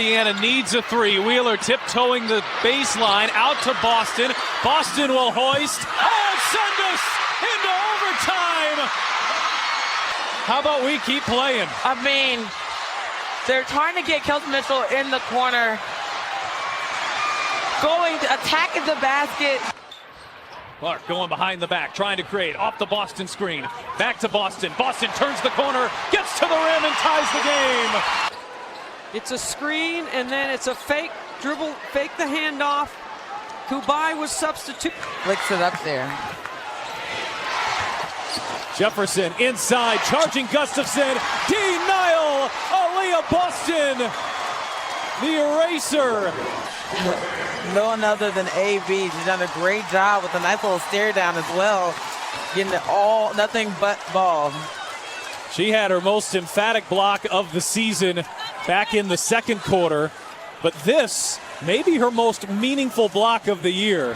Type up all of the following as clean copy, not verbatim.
Indiana needs a three. Wheeler tiptoeing the baseline out to Boston. Boston will hoist. Oh, send us into overtime. How about we keep playing? I mean, they're trying to get Kelsey Mitchell in the corner, attacking the basket. Clark going behind the back, trying to create off the Boston screen. Back to Boston. Boston turns the corner, gets to the rim, and ties the game. It's a screen, and then it's a fake dribble, fake the handoff. Kubai was substitute. Flicks it up there. Jefferson inside, charging Gustafson. Denial. Aliyah Boston, the eraser. No one other than AB. She's done a great job with a nice little stare down as well. Getting it all, nothing but ball. She had her most emphatic block of the season back in the second quarter, but this may be her most meaningful block of the year.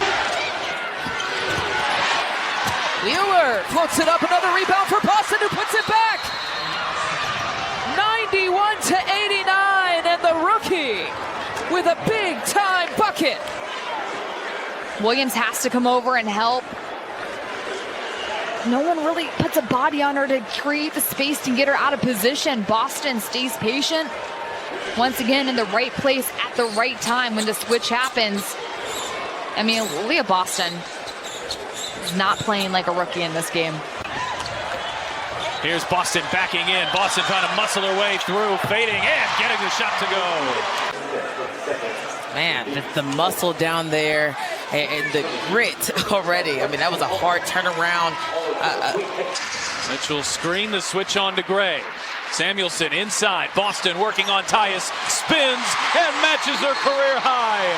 Wheeler floats it up, another rebound for Boston, who puts it back. 91-89, and the rookie with a big-time bucket. Williams has to come over and help. No one really puts a body on her to create the space to get her out of position. Boston stays patient. Once again, in the right place at the right time when the switch happens. I mean, Aliyah Boston is not playing like a rookie in this game. Here's Boston backing in. Boston trying to muscle her way through, fading and getting the shot to go. Man, just the muscle down there and the grit already. I mean, that was a hard turnaround. Mitchell screen the switch on to Gray. Samuelson inside. Boston working on Tyus. Spins and matches her career high.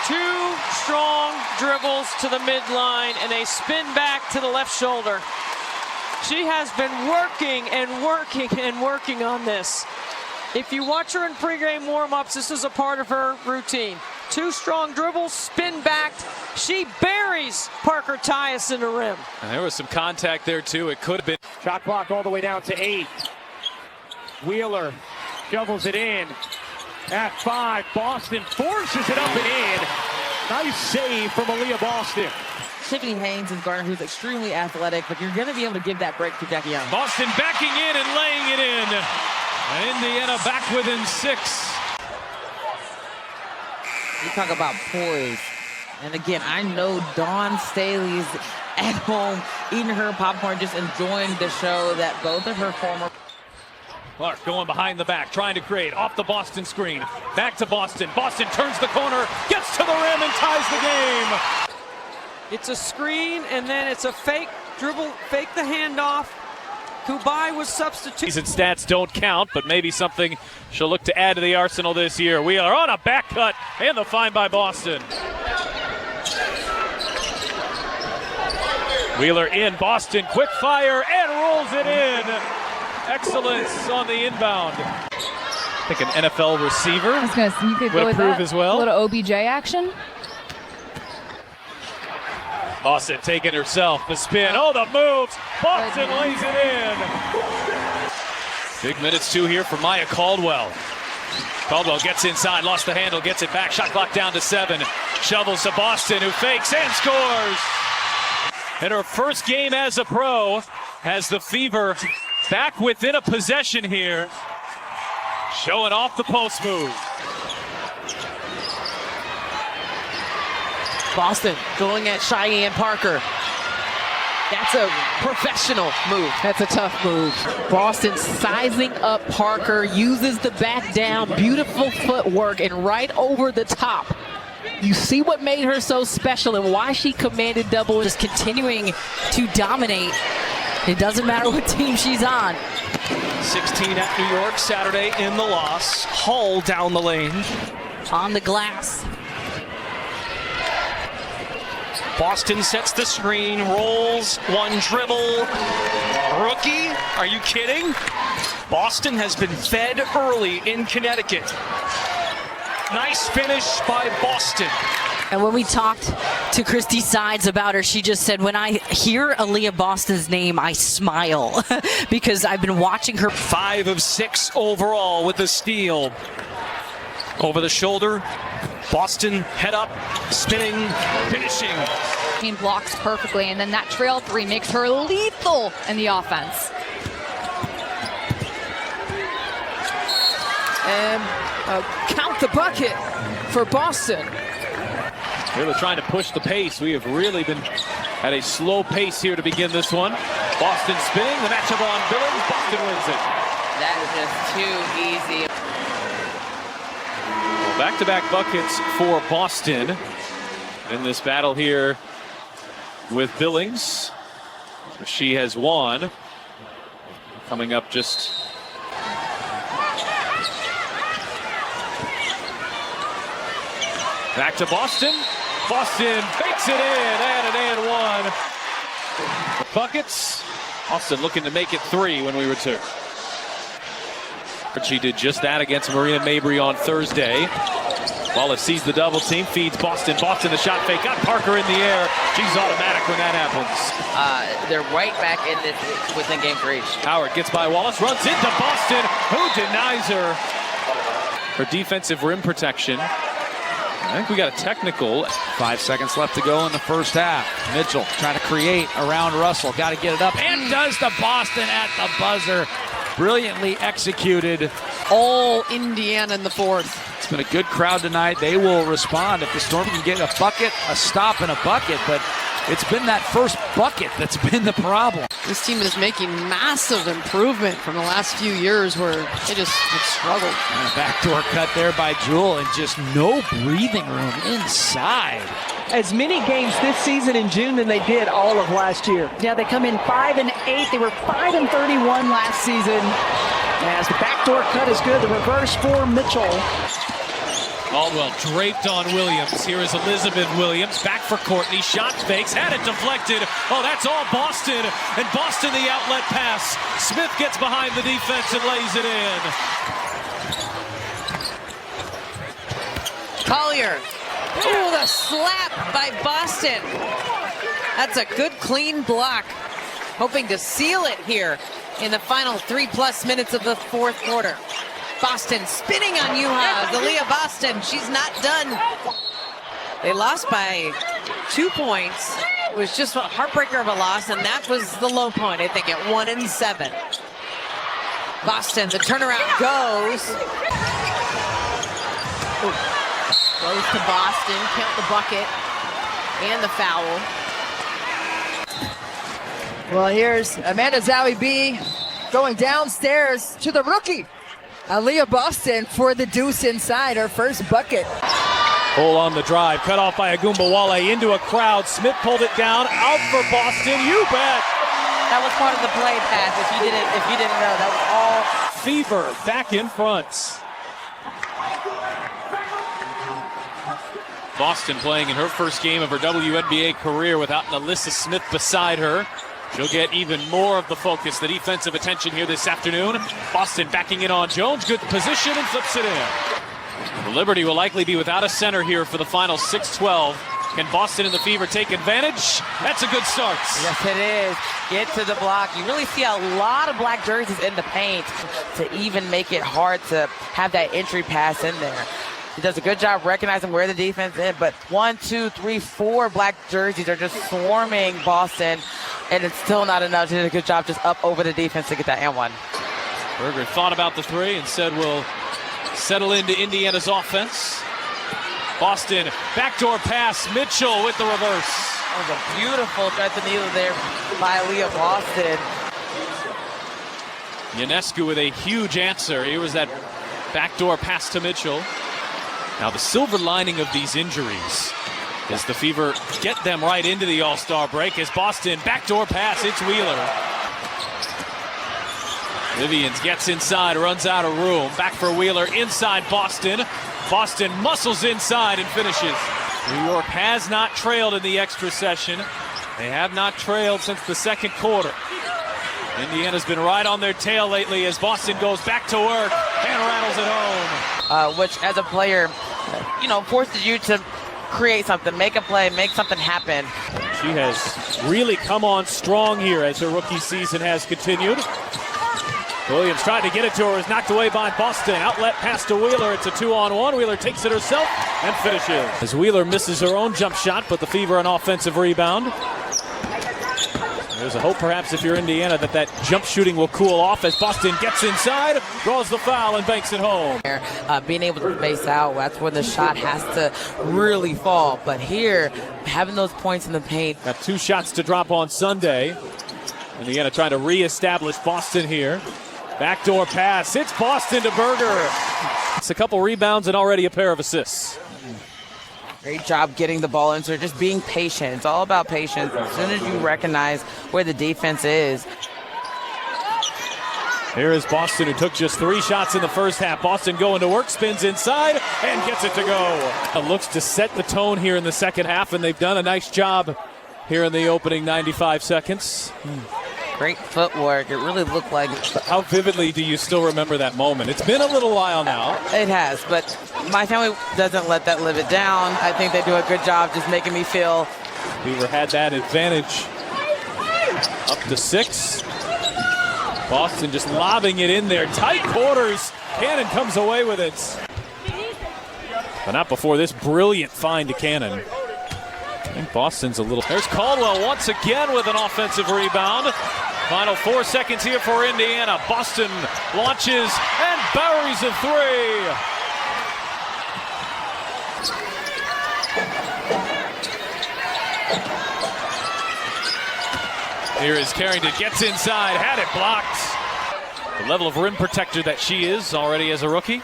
Two strong dribbles to the midline and a spin back to the left shoulder. She has been working and working and working on this. If you watch her in pregame warm-ups, this is a part of her routine. Two strong dribbles, spin back. She buries Parker Tyus in the rim. And there was some contact there too. It could have been. Shot clock all the way down to 8. Wheeler shovels it in. At 5, Boston forces it up and in. Nice save from Aliyah Boston. Tiffany Haynes is guarding, who's extremely athletic, but you're going to be able to give that break to Jackie Young. Boston backing in and laying it in. And Indiana back within 6. You talk about poise. And again, I know Dawn Staley's at home eating her popcorn, just enjoying the show that both of her former. Clark going behind the back, trying to create off the Boston screen. Back to Boston. Boston turns the corner, gets to the rim, and ties the game. It's a screen, and then it's a fake dribble, fake the handoff. Kubai was substitute. Season stats don't count, but maybe something she'll look to add to the arsenal this year. We are on a back cut, and the find by Boston. Wheeler in, Boston, quick fire, and rolls it in. Excellence on the inbound. I think an NFL receiver I was going to say, you could would go with approve that. as well. A little OBJ action. Boston taking herself, the spin, oh the moves, Boston lays it in. Big minutes too here for Maya Caldwell. Caldwell gets inside, lost the handle, gets it back, shot clock down to 7. Shovels to Boston, who fakes and scores. In her first game as a pro, has the Fever back within a possession here. Showing off the post move. Boston going at Cheyenne Parker. That's a professional move. That's a tough move. Boston sizing up Parker, uses the back down, beautiful footwork, and right over the top. You see what made her so special and why she commanded double, just continuing to dominate. It doesn't matter what team she's on. 16 at New York Saturday in the loss. Hull down the lane. On the glass. Boston sets the screen, rolls, one dribble. Rookie? Are you kidding? Boston has been fed early in Connecticut. Nice finish by Boston. And when we talked to Christy Sides about her, she just said, when I hear Aliyah Boston's name, I smile because I've been watching her. 5 of 6 overall with the steal. Over the shoulder, Boston head up, spinning, finishing. He blocks perfectly, and then that trail three makes her lethal in the offense. And count the bucket for Boston. Really trying to push the pace. We have really been at a slow pace here to begin this one. Boston spinning, the matchup on Billings. Boston wins it. That is just too easy. Well, back-to-back buckets for Boston in this battle here with Billings. She has won. Coming up just... Back to Boston. Boston fakes it in and an and one. Buckets. Boston looking to make it 3 when we return. She did just that against Marina Mabry on Thursday. Wallace sees the double team, feeds Boston. Boston the shot fake, got Parker in the air. She's automatic when that happens. They're right back in this within game for each. Howard gets by Wallace, runs into Boston, who denies her. Her defensive rim protection. I think we got a technical. 5 seconds left to go in the first half. Mitchell trying to create around Russell. Got to get it up. And does the Boston at the buzzer. Brilliantly executed. All Indiana in the fourth. It's been a good crowd tonight. They will respond if the Storm can get a bucket, a stop, and a bucket. But it's been that first bucket that's been the problem. This team is making massive improvement from the last few years where they just have struggled. And a backdoor cut there by Jewel, and just no breathing room inside. As many games this season in June than they did all of last year. Yeah, they come in 5 and 8. They were 5 and 31 last season. As the backdoor cut is good, the reverse for Mitchell. Caldwell draped on Williams. Here is Elizabeth Williams. Back for Courtney. Shot fakes. Had it deflected. Oh, that's all Boston. And Boston the outlet pass. Smith gets behind the defense and lays it in. Collier. Ooh, the slap by Boston. That's a good, clean block. Hoping to seal it here in the final 3+ minutes of the fourth quarter. Boston spinning on Yuha. Aliyah Boston, she's not done. They lost by 2 points. It was just a heartbreaker of a loss, and that was the low point, I think, at 1-7. Boston, the turnaround goes. Goes to Boston, count the bucket and the foul. Well, here's Amanda Zowie B going downstairs to the rookie, Aliyah Boston, for the deuce inside, her first bucket. Hole on the drive, cut off by Agumbawale into a crowd. Smith pulled it down, out for Boston. You bet. That was part of the play, Pat. If you didn't know, that was all. Fever back in front. Boston playing in her first game of her WNBA career without Alyssa Smith beside her. She'll get even more of the focus, the defensive attention here this afternoon. Boston backing in on Jones. Good position and flips it in. The Liberty will likely be without a center here for the final 6-12. Can Boston and the Fever take advantage? That's a good start. Yes, it is. Get to the block. You really see a lot of black jerseys in the paint to even make it hard to have that entry pass in there. He does a good job recognizing where the defense is, but 1, 2, 3, 4 black jerseys are just swarming Boston, and it's still not enough. He did a good job just up over the defense to get that and one. Berger thought about the three and said we'll settle into Indiana's offense. Boston, backdoor pass, Mitchell with the reverse. That was a beautiful thread to needle there by Aliyah Boston. Ionescu with a huge answer. Here was that backdoor pass to Mitchell. Now the silver lining of these injuries is the Fever get them right into the All-Star break as Boston backdoor pass, it's Wheeler. Vivians gets inside, runs out of room. Back for Wheeler, inside Boston. Boston muscles inside and finishes. New York has not trailed in the extra session. They have not trailed since the second quarter. Indiana's been right on their tail lately as Boston goes back to work and rattles it home. Which, as a player, forces you to create something, make a play, make something happen. She has really come on strong here as her rookie season has continued. Williams tried to get it to her, is knocked away by Boston. Outlet pass to Wheeler. It's a 2-on-1. Wheeler takes it herself and finishes. As Wheeler misses her own jump shot, but the Fever an offensive rebound. There's a hope perhaps if you're Indiana that jump shooting will cool off as Boston gets inside, draws the foul and banks it home. Being able to face out, that's when the shot has to really fall. But here, having those points in the paint. Got 2 shots to drop on Sunday. Indiana trying to reestablish Boston here. Backdoor pass, it's Boston to Berger. It's a couple rebounds and already a pair of assists. Great job getting the ball into her, just being patient. It's all about patience. As soon as you recognize where the defense is. Here is Boston, who took just 3 shots in the first half. Boston going to work, spins inside, and gets it to go. Looks to set the tone here in the second half, and they've done a nice job here in the opening 95 seconds. Great footwork. It really looked like. How vividly do you still remember that moment? It's been a little while now. It has, but my family doesn't let that live it down. I think they do a good job just making me feel. Beaver had that advantage. Up to 6. Boston just lobbing it in there. Tight quarters. Cannon comes away with it. But not before this brilliant find to Cannon. I think Boston's a little. There's Caldwell once again with an offensive rebound. Final 4 seconds here for Indiana. Boston launches and buries a 3. Here is Carrington, gets inside, had it blocked. The level of rim protector that she is already as a rookie.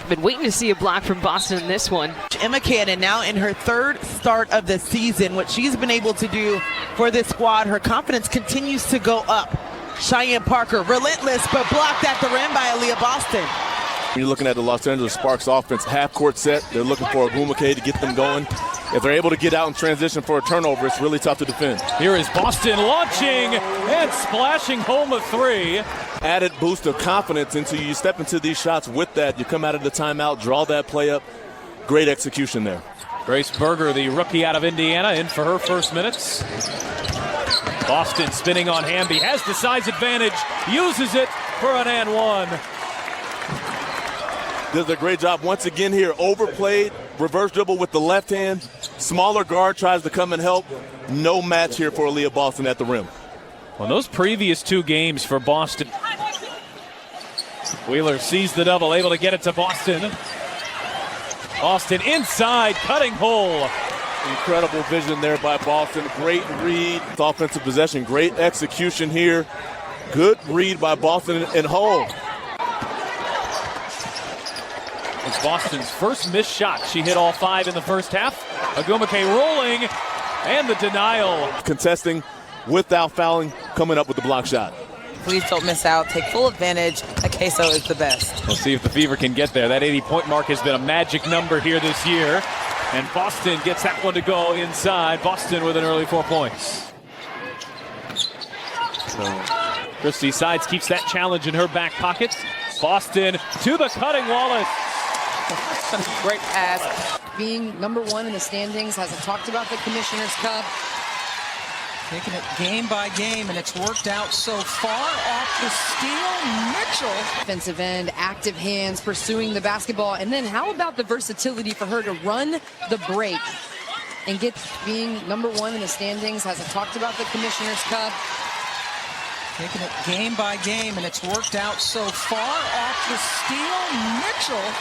Been waiting to see a block from Boston in this one. Emma Cannon now in her 3rd start of the season. What she's been able to do for this squad, her confidence continues to go up. Cheyenne Parker, relentless, but blocked at the rim by Aliyah Boston. You're looking at the Los Angeles Sparks offense, half-court set. They're looking for a Agumake to get them going. If they're able to get out and transition for a turnover, it's really tough to defend. Here is Boston launching and splashing home a 3. Added boost of confidence into you step into these shots with that. You come out of the timeout, draw that play up. Great execution there. Grace Berger, the rookie out of Indiana, in for her first minutes. Boston spinning on Hamby, has the size advantage, uses it for an and 1. Does a great job once again here. Overplayed, reverse dribble with the left hand. Smaller guard tries to come and help. No match here for Aliyah Boston at the rim. Well, those previous 2 games for Boston. Wheeler sees the double, able to get it to Boston. Boston inside, cutting hole. Incredible vision there by Boston. Great read. It's offensive possession. Great execution here. Good read by Boston and Hull. It's Boston's first missed shot. She hit all 5 in the first half. Agumake rolling, and the denial. Contesting without fouling, coming up with the block shot. Please don't miss out. Take full advantage. Queso is the best. We'll see if the Fever can get there. That 80-point mark has been a magic number here this year. And Boston gets that one to go inside. Boston with an early 4 points. So Christy Sides keeps that challenge in her back pocket. Boston to the cutting Wallace. Great pass. Being number 1 in the standings, hasn't talked about the Commissioner's Cup. Taking it game by game, and it's worked out so far. Off the steal, Mitchell. Defensive end, active hands, pursuing the basketball. And then how about the versatility for her to run the break and get being number 1 in the standings, hasn't talked about the Commissioner's Cup. Taking it game by game, and it's worked out so far. Off the steal, Mitchell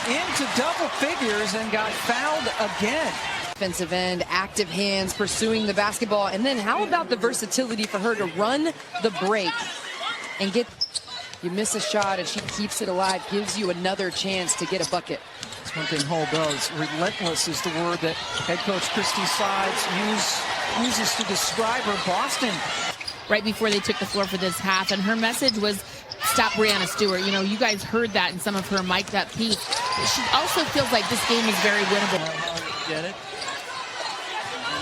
into double figures and got fouled again. Defensive end, active hands, pursuing the basketball. And then how about the versatility for her to run the break and get, you miss a shot and she keeps it alive, gives you another chance to get a bucket. That's one thing Hull does. Relentless is the word that head coach Christy Sides uses to describe her. Boston. Right before they took the floor for this half, and her message was, stop Brianna Stewart. You know, you guys heard that in some of her mic'd up piece. She also feels like this game is very winnable. Get it.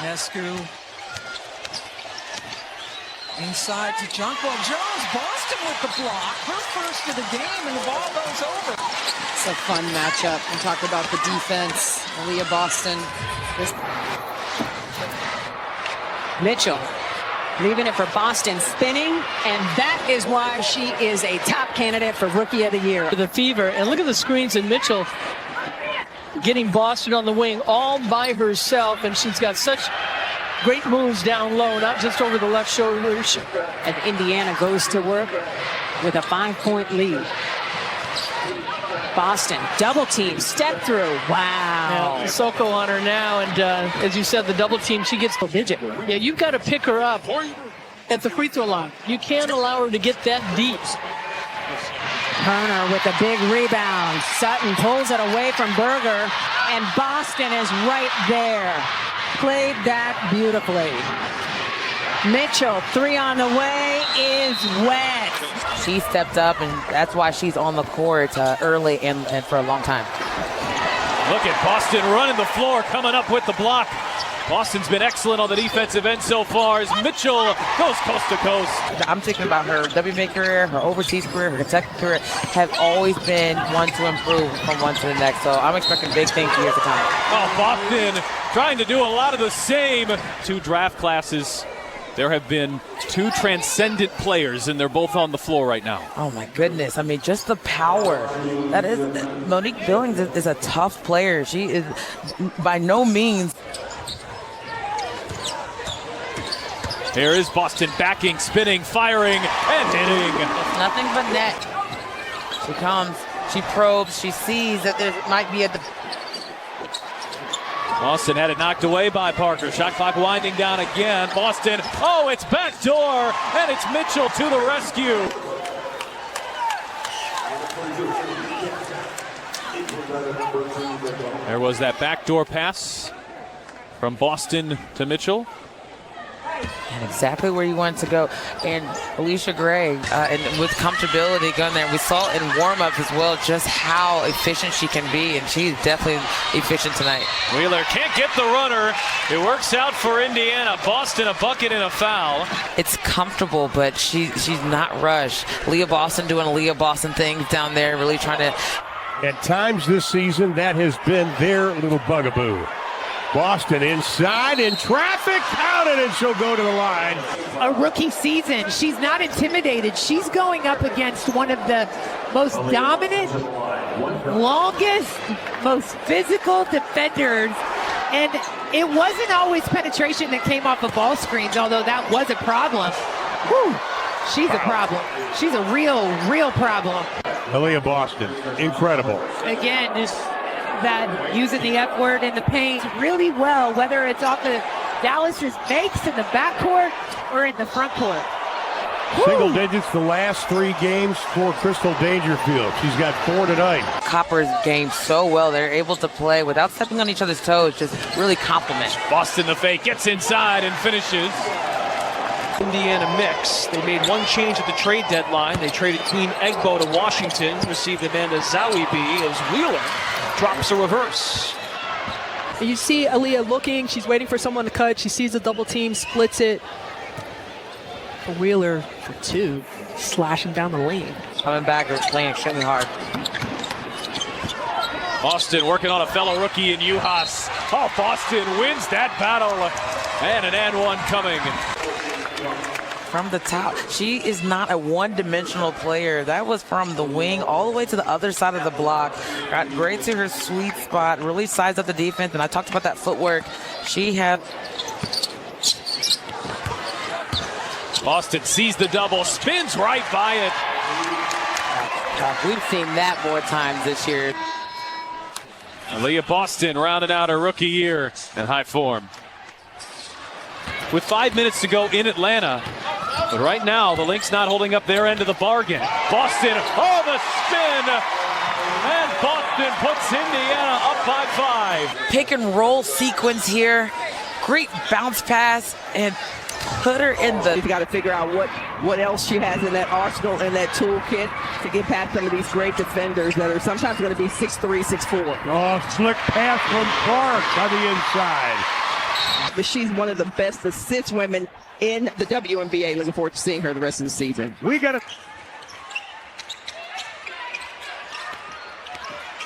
Nescu. Inside to Jonquil Jones. Boston with the block. Her first of the game, and the ball goes over. It's a fun matchup. We talked about the defense. Aliyah Boston. Mitchell leaving it for Boston, spinning, and that is why she is a top candidate for Rookie of the Year. The Fever, and look at the screens, and Mitchell getting Boston on the wing all by herself, and she's got such great moves down low, not just over the left shoulder. And Indiana goes to work with a 5-point lead. Boston, double team, step through. Wow. Yeah, Soko on her now, and as you said, the double team, she gets digit. Yeah, you've got to pick her up at the free throw line. You can't allow her to get that deep. Turner with a big rebound. Sutton pulls it away from Berger, and Boston is right there. Played that beautifully. Mitchell, 3 on the way, is wet. She stepped up, and that's why she's on the court early and for a long time. Look at Boston running the floor, coming up with the block. Boston's been excellent on the defensive end so far as Mitchell goes coast to coast. I'm thinking about her WNBA career, her overseas career, her Kentucky career, have always been one to improve from one to the next. So I'm expecting big things years to come. Oh, Boston trying to do a lot of the same. 2 draft classes. There have been 2 transcendent players, and they're both on the floor right now. Oh, my goodness. I mean, just the power. That is, Monique Billings is a tough player. She is by no means. Here is Boston backing, spinning, firing, and hitting. It's nothing but net. She comes, she probes, she sees that there might be a... Boston had it knocked away by Parker. Shot clock winding down again. Boston, oh, it's backdoor, and it's Mitchell to the rescue. There was that backdoor pass from Boston to Mitchell. And exactly where you want to go. And Alicia Gray, and with comfortability going there, we saw in warm-ups as well just how efficient she can be, and she's definitely efficient tonight. Wheeler can't get the runner. It works out for Indiana. Boston a bucket and a foul. It's comfortable, but she's not rushed. Aliyah Boston doing Aliyah Boston things down there, really trying to... At times this season, that has been their little bugaboo. Boston inside in traffic, counted, and she'll go to the line. A rookie season. She's not intimidated. She's going up against one of the most dominant, longest, most physical defenders. And it wasn't always penetration that came off of ball screens, although that was a problem. Whew. She's a problem. She's a real problem. Aliyah Boston, incredible. Again, just that using the F word in the paint really well, whether it's off of Dallas's makes in the backcourt or in the front court. Single digits the last 3 games for Crystal Dangerfield. She's got 4 tonight. Copper's game so well. They're able to play without stepping on each other's toes, just really compliment. Boston the fake, gets inside and finishes. Indiana mix. They made one change at the trade deadline. They traded Queen Egbo to Washington, received Amanda Zawibi as Wheeler drops a reverse. You see Aliyah looking, she's waiting for someone to cut, she sees the double team, splits it. For Wheeler for 2, slashing down the lane. Coming back, they're playing extremely hard. Boston working on a fellow rookie in Uhas. Oh, Boston wins that battle. And an and one coming. From the top. She is not a one-dimensional player. That was from the wing all the way to the other side of the block. Got great to her sweet spot, really sized up the defense, and I talked about that footwork. She had... Boston sees the double, spins right by it. We've seen that more times this year. Aliyah Boston rounding out her rookie year in high form. With 5 minutes to go in Atlanta. But right now, the Lynx not holding up their end of the bargain. Boston, oh, the spin! And Boston puts Indiana up by 5. Pick and roll sequence here. Great bounce pass and put her in the... You've got to figure out what else she has in that arsenal and that toolkit to get past some of these great defenders that are sometimes going to be 6'3", 6'4". Oh, slick pass from Clark on the inside. But she's one of the best assist women in the WNBA. Looking forward to seeing her the rest of the season. We got to...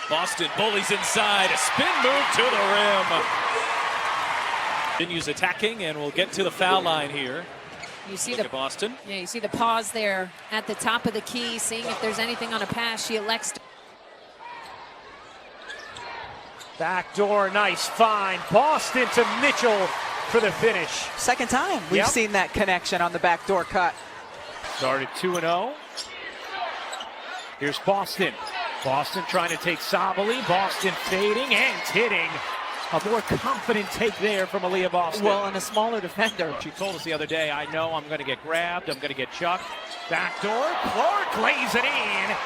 Boston bullies inside, a spin move to the rim. Continues attacking and will get to the foul line here. You see Look at Boston. Yeah, you see the pause there at the top of the key, seeing if there's anything on a pass. She elects to. Backdoor, nice find. Boston to Mitchell for the finish. Second time we've seen that connection on the backdoor cut. Started 2-0. Here's Boston. Boston trying to take Sabali. Boston fading and hitting. A more confident take there from Aliyah Boston. Well, and a smaller defender. She told us the other day, I know I'm going to get grabbed. I'm going to get chucked. Backdoor. Clark lays it in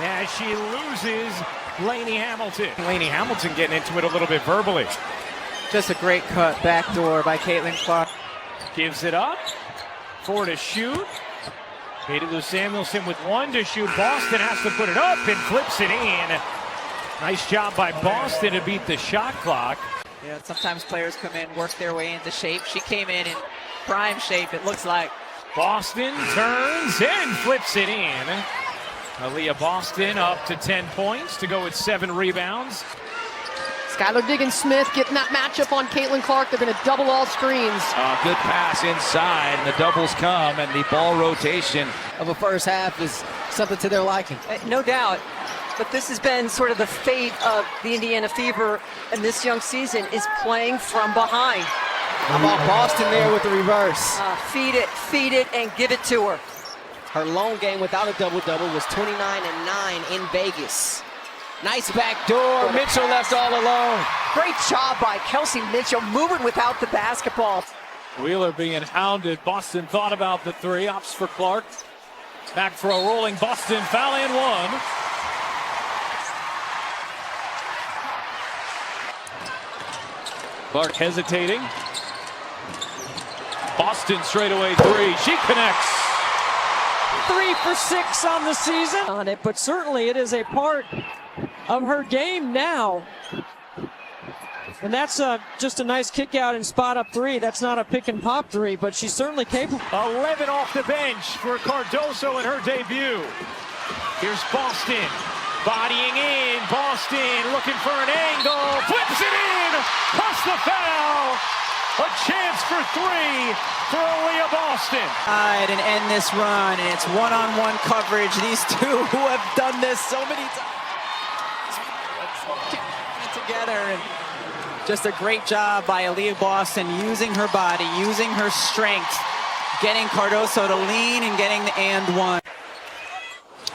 as she loses Lainey Hamilton. Lainey Hamilton getting into it a little bit verbally. Just a great cut backdoor by Caitlin Clark. Gives it up. 4 to shoot. Katie Lou Samuelson with 1 to shoot. Boston has to put it up and flips it in. Nice job by Boston to beat the shot clock. Yeah, sometimes players come in, work their way into shape. She came in prime shape, it looks like. Boston turns and flips it in. Aliyah Boston up to 10 points to go with 7 rebounds. Skylar Diggins-Smith getting that matchup on Caitlin Clark. They're going to double all screens. Good pass inside, and the doubles come, and the ball rotation Of a first half is something to their liking. No doubt. But this has been sort of the fate of the Indiana Fever in this young season, is playing from behind. How about Boston there with the reverse? Feed it, and give it to her. Her lone game without a double-double was 29-9 in Vegas. Nice back door. Mitchell left all alone. Great job by Kelsey Mitchell, moving without the basketball. Wheeler being hounded. Boston thought about the 3. Opts for Clark. Back for a rolling Boston foul and 1. Clark hesitating. Boston straightaway 3. She connects. 3 for 6 on the season on it, but certainly it is a part of her game now. And that's just a nice kick out and spot up 3. That's not a pick and pop 3, but she's certainly capable. 11 off the bench for Cardoso in her debut. Here's Boston bodying in. Boston looking for an angle. Flips it in. Plus the foul. A chance for 3 for Aliyah Boston. And end this run, and it's one-on-one coverage. These two who have done this so many times. Together, and just a great job by Aliyah Boston, using her body, using her strength, getting Cardoso to lean and getting the and one.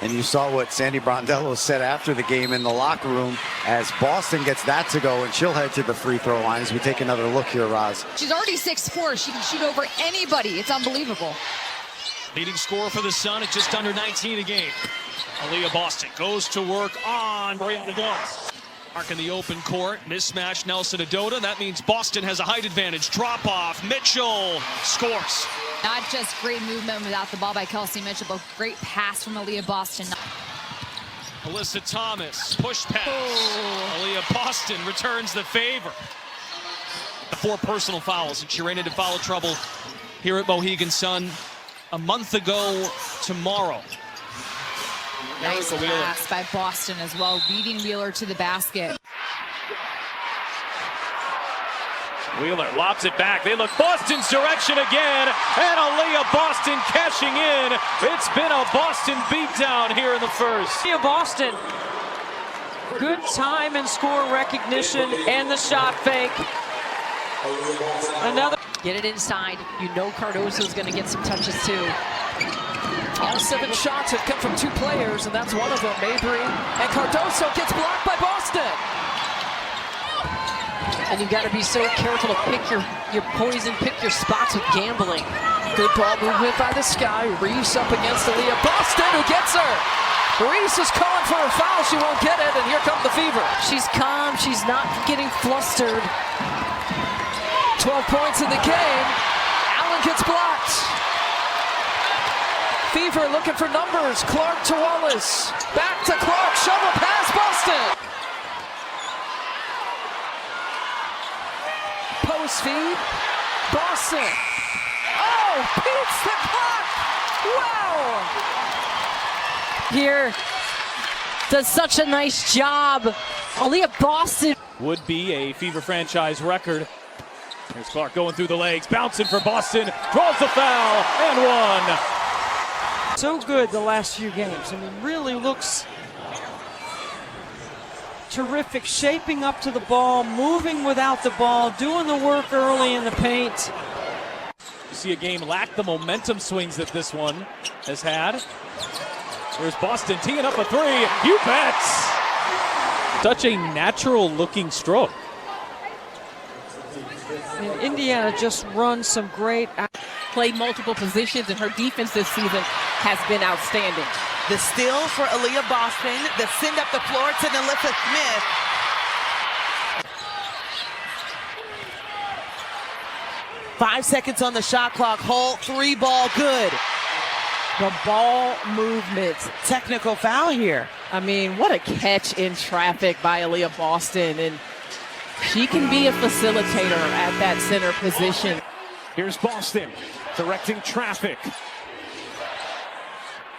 And you saw what Sandy Brondello said after the game in the locker room as Boston gets that to go, and she'll head to the free throw line as we take another look here, Roz. She's already 6'4". She can shoot over anybody. It's unbelievable. Leading scorer for the Sun at just under 19 a game. Aliyah Boston goes to work on Brianna Doss. Mark in the open court, mismatch Nelson Adota. That means Boston has a height advantage. Drop off, Mitchell scores. Not just great movement without the ball by Kelsey Mitchell, but great pass from Aliyah Boston. Alyssa Thomas, push pass. Aliyah Boston returns the favor. 4 personal fouls, and she ran into foul trouble here at Mohegan Sun a month ago tomorrow. Nice pass by Boston as well, beating Wheeler to the basket. Wheeler lobs it back. They look Boston's direction again, and Aliyah Boston cashing in. It's been a Boston beatdown here in the first. Aliyah Boston, good time and score recognition and the shot fake. Another. Get it inside. You know Cardoso's going to get some touches too. All 7 shots have come from 2 players, and that's one of them, Mabry. And Cardoso gets blocked by Boston. And you got to be so careful to pick your poison, pick your spots with gambling. Good ball movement by the Sky. Reese up against Aliyah Boston, who gets her. Reese is calling for a foul. She won't get it, and here come the Fever. She's calm. She's not getting flustered. 12 points in the game. Allen gets blocked. Fever looking for numbers. Clark to Wallace. Back to Clark. Shovel pass Boston. Post feed. Boston. Oh, beats the clock. Wow. Here, does such a nice job. Aliyah Boston would be a Fever franchise record. Here's Clark going through the legs, bouncing for Boston, draws the foul, and one. So good the last few games. I mean, really looks terrific, shaping up to the ball, moving without the ball, doing the work early in the paint. You see a game lack the momentum swings that this one has had. There's Boston teeing up a three. You bet! Such a natural looking stroke. And Indiana just runs some great. Played multiple positions, and her defense this season has been outstanding. The steal for Aliyah Boston, the send up the floor to Nalissa Smith. Five seconds on the shot clock. Hole three ball good. The ball movement. Technical foul here. I mean, what a catch in traffic by Aliyah Boston. And she can be a facilitator at that center position. Here's Boston directing traffic.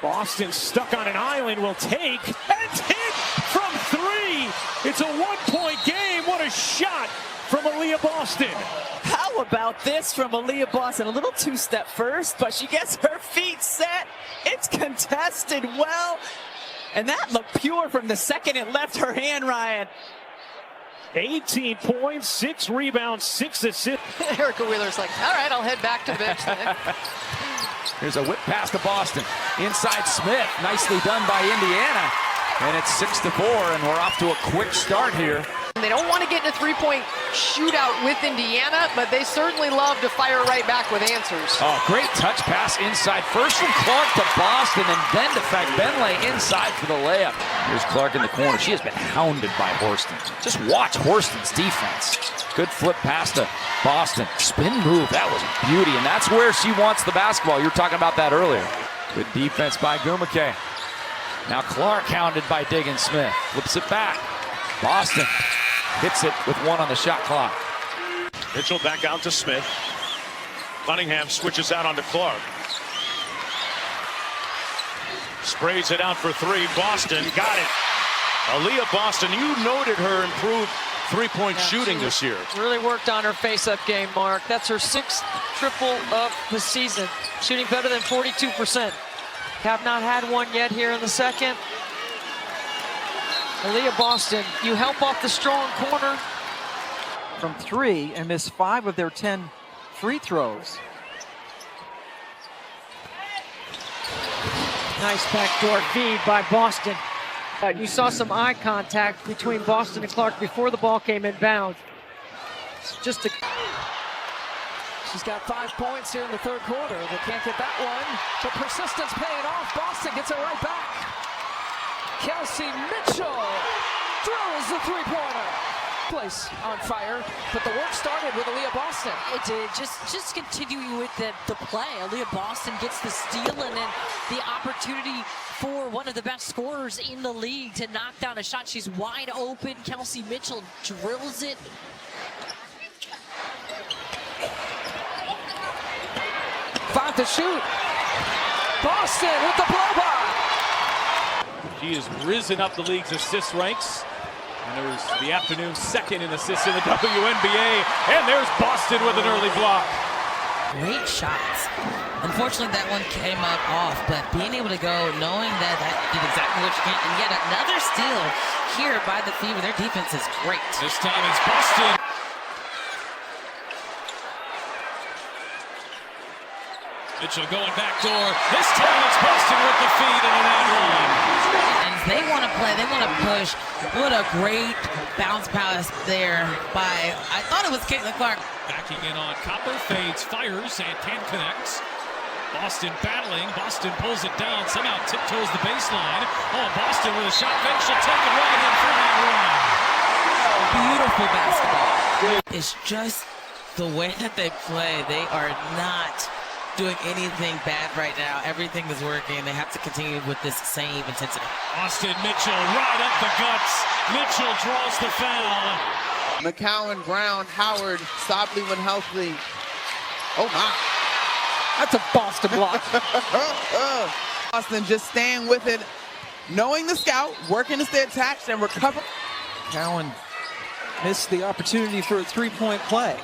Boston stuck on an island will take and hit from three. It's a 1-point game. What a shot from Aliyah Boston. How about this from Aliyah Boston? A little two-step first, but she gets her feet set. It's contested well. And that looked pure from the second it left her hand, Ryan. 18 points, 6 rebounds, 6 assists. Erica Wheeler's like, all right, I'll head back to the bench then. Here's a whip pass to Boston. Inside Smith. Nicely done by Indiana. And it's 6-4, and we're off to a quick start here. They don't want to get in a three-point shootout with Indiana, but they certainly love to fire right back with answers. Oh, great touch pass inside. First from Clark to Boston, and then to Benley inside for the layup. Here's Clark in the corner. She has been hounded by Horston. Just watch Horston's defense. Good flip pass to Boston. Spin move. That was a beauty, and that's where she wants the basketball. You were talking about that earlier. Good defense by Gumake. Now Clark hounded by Diggins Smith. Flips it back. Boston hits it with 1 on the shot clock. Mitchell back out to Smith. Cunningham switches out onto Clark. Sprays it out for three. Boston got it. Aliyah Boston, you noted her improved three-point shooting this year. Really worked on her face-up game, Mark. That's her 6th triple of the season. Shooting better than 42%. Have not had one yet here in the second. Aliyah Boston, you help off the strong corner. From 3 and missed 5 of their 10 free throws. Nice backdoor feed by Boston. You saw some eye contact between Boston and Clark before the ball came inbound. It's just a... She's got 5 points here in the third quarter. They can't get that one. But persistence paying off. Boston gets it right back. Kelsey Mitchell throws the three-pointer. Place on fire, but the work started with Aliyah Boston. It did. Just continuing with the play. Aliyah Boston gets the steal and then the opportunity for one of the best scorers in the league to knock down a shot. She's wide open. Kelsey Mitchell drills it. 5 to shoot. Boston with the blow-by. She has risen up the league's assist ranks. And there's the afternoon second in assists in the WNBA. And there's Boston with an early block. Great shots. Unfortunately, that one came up off, but being able to go, knowing that did exactly what you can, and yet another steal here by the Fever. Their defense is great. This time it's Boston. Mitchell going back door. This time it's Boston with the feed and an and one. And they want to play. They want to push. What a great bounce pass there by, I thought it was Caitlin Clark. Backing in on Copper, fades, fires, and can connect. Boston battling. Boston pulls it down. Somehow tiptoes the baseline. Oh, Boston with a shot fake. She'll take it right in for and one. Beautiful basketball. It's just the way that they play. They are not doing anything bad right now. Everything is working. They have to continue with this same intensity. Austin Mitchell right up the guts. Mitchell draws the foul. McCowan, Brown, Howard, Sobley when healthy. Oh my. That's a Boston block. Boston just staying with it knowing the scout, working to stay attached and recover. Cowan missed the opportunity for a three-point play.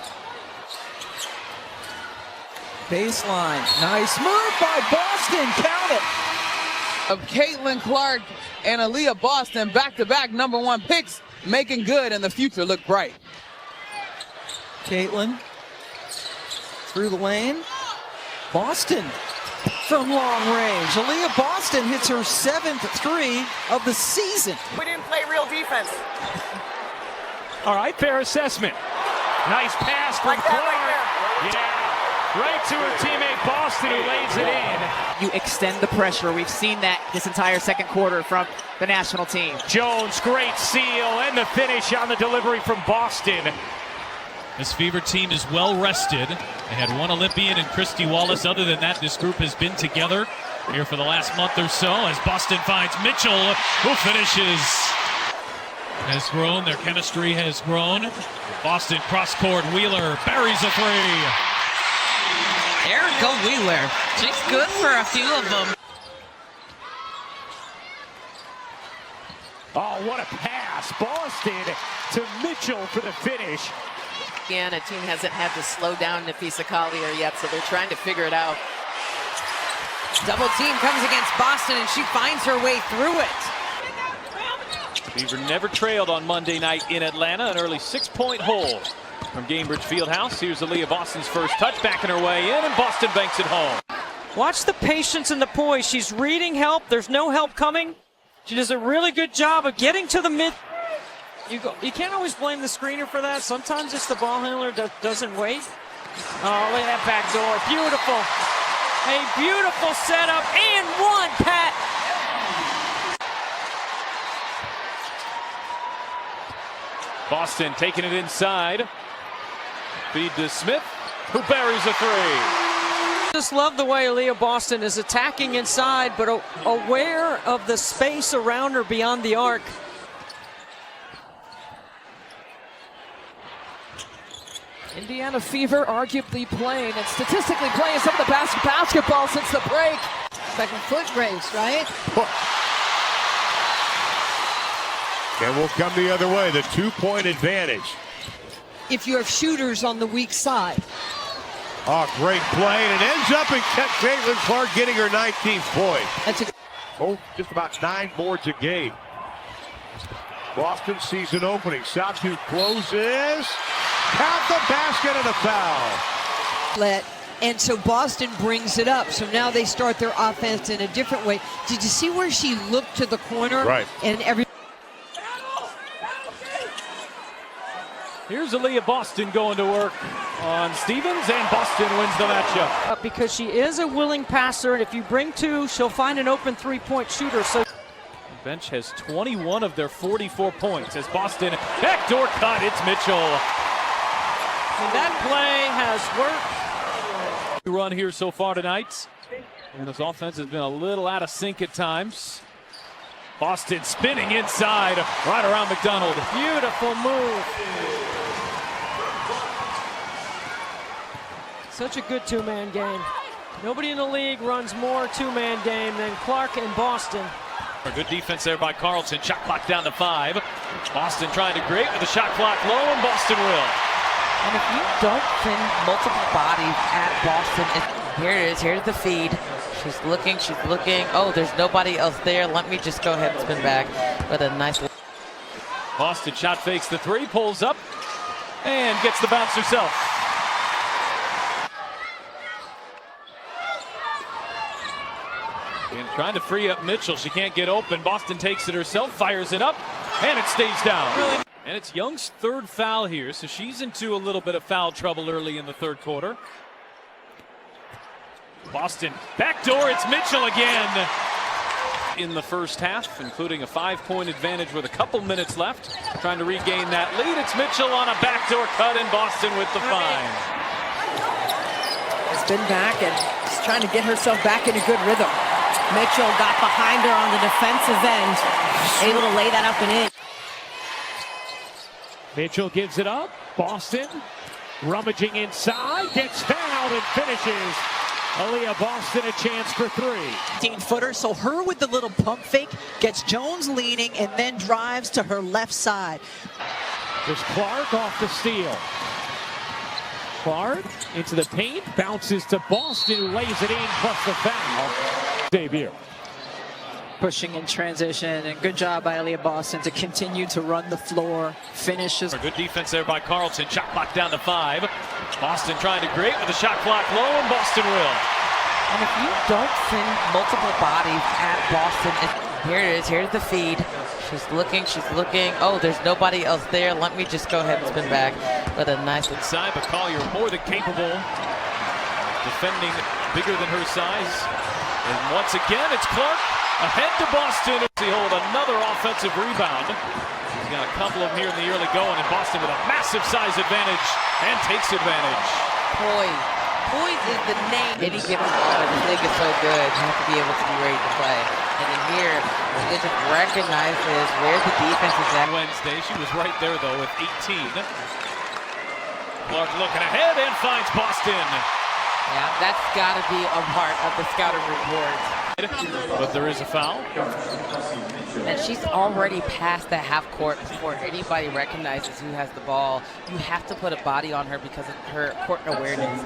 Baseline, nice move by Boston, count it. Of Caitlin Clark and Aliyah Boston, back-to-back #1 picks, making good, and the future look bright. Caitlin through the lane. Boston from long range. Aliyah Boston hits her 7th three of the season. We didn't play real defense. All right, fair assessment. Nice pass from Clark. Right to her teammate Boston, who lays it in. You extend the pressure. We've seen that this entire second quarter from the national team. Jones, great seal, and the finish on the delivery from Boston. This Fever team is well rested. They had one Olympian and Christy Wallace. Other than that, this group has been together here for the last month or so as Boston finds Mitchell, who finishes. Has grown, their chemistry has grown. Boston cross-court, Wheeler buries a three. There we go, Wheeler. She's good for a few of them. Oh, what a pass. Boston to Mitchell for the finish. Again, a team hasn't had to slow down Nafisa Collier yet, so they're trying to figure it out. Double team comes against Boston, and she finds her way through it. Fever never trailed on Monday night in Atlanta. An early 6-point hole from Gainbridge Fieldhouse. Here's Aliyah Boston's first touch, backing her way in, and Boston banks it home. Watch the patience and the poise. She's reading help. There's no help coming. She does a really good job of getting to the mid. You can't always blame the screener for that. Sometimes it's the ball handler that doesn't wait. Oh, look at that back door. Beautiful. A beautiful setup and one, Pat. Boston taking it inside. Feed to Smith, who buries a three. Just love the way Aliyah Boston is attacking inside, but aware of the space around her beyond the arc. Indiana Fever arguably playing and statistically playing some of the best basketball since the break. Second foot race, right? And we'll come the other way, the 2-point advantage. If you have shooters on the weak side. Oh, great play, and it ends up in Caitlin Clark getting her 19th point. Just about 9 boards a game. Boston sees an opening. Satu closes. Count the basket and a foul. And so Boston brings it up. So now they start their offense in a different way. Did you see where she looked to the corner? Right. And Here's Aliyah Boston going to work on Stevens, and Boston wins the matchup. Because she is a willing passer, and if you bring two, she'll find an open three-point shooter. So the bench has 21 of their 44 points as Boston backdoor cut. It's Mitchell. And that play has worked. Run here so far tonight. And this offense has been a little out of sync at times. Boston spinning inside, right around McDonald. Beautiful move. Such a good two-man game. Nobody in the league runs more two-man game than Clark and Boston. A good defense there by Carlton. Shot clock down to 5. Boston trying to create with the shot clock low, and Boston will. And if you don't send multiple bodies at Boston, here it is. Here's the feed. She's looking. Oh, there's nobody else there. Let me just go ahead and spin back with a nice. Boston shot fakes the three, pulls up, and gets the bounce herself. And trying to free up Mitchell. She can't get open. Boston takes it herself, fires it up, and it stays down. And it's Young's third foul here, so she's into a little bit of foul trouble early in the third quarter. Boston backdoor, it's Mitchell again. In the first half, including a 5-point advantage with a couple minutes left. Trying to regain that lead. It's Mitchell on a backdoor cut, and Boston with the fine. Spin back and just trying to get herself back in a good rhythm. Mitchell got behind her on the defensive end, able to lay that up and in. Mitchell gives it up. Boston rummaging inside, gets fouled and finishes. Aliyah Boston a chance for three. 15-footer, so her with the little pump fake gets Jones leaning and then drives to her left side. There's Clark off the steal. Clark into the paint, bounces to Boston, who lays it in, plus the foul. Debut. Pushing in transition, and good job by Aliyah Boston to continue to run the floor, finishes. Good defense there by Carlton. Shot clock down to 5. Boston trying to create with the shot clock low, and Boston will. And if you don't send multiple bodies at Boston, here it is. Here's the feed. She's looking. Oh, there's nobody else there. Let me just go ahead and spin back with a nice inside. But Collier more than capable, defending bigger than her size. And once again, it's Clark ahead to Boston. He hold another offensive rebound. He's got a couple of them here in the early going, and Boston with a massive size advantage and takes advantage. Poise is the name. Any given ball, this league is so good. You have to be able to be ready to play. And then here, it just recognizes where the defense is at. Wednesday, she was right there though with 18. Clark looking ahead and finds Boston. Yeah, that's got to be a part of the scouting report. But there is a foul. And she's already past the half court before anybody recognizes who has the ball. You have to put a body on her because of her court awareness.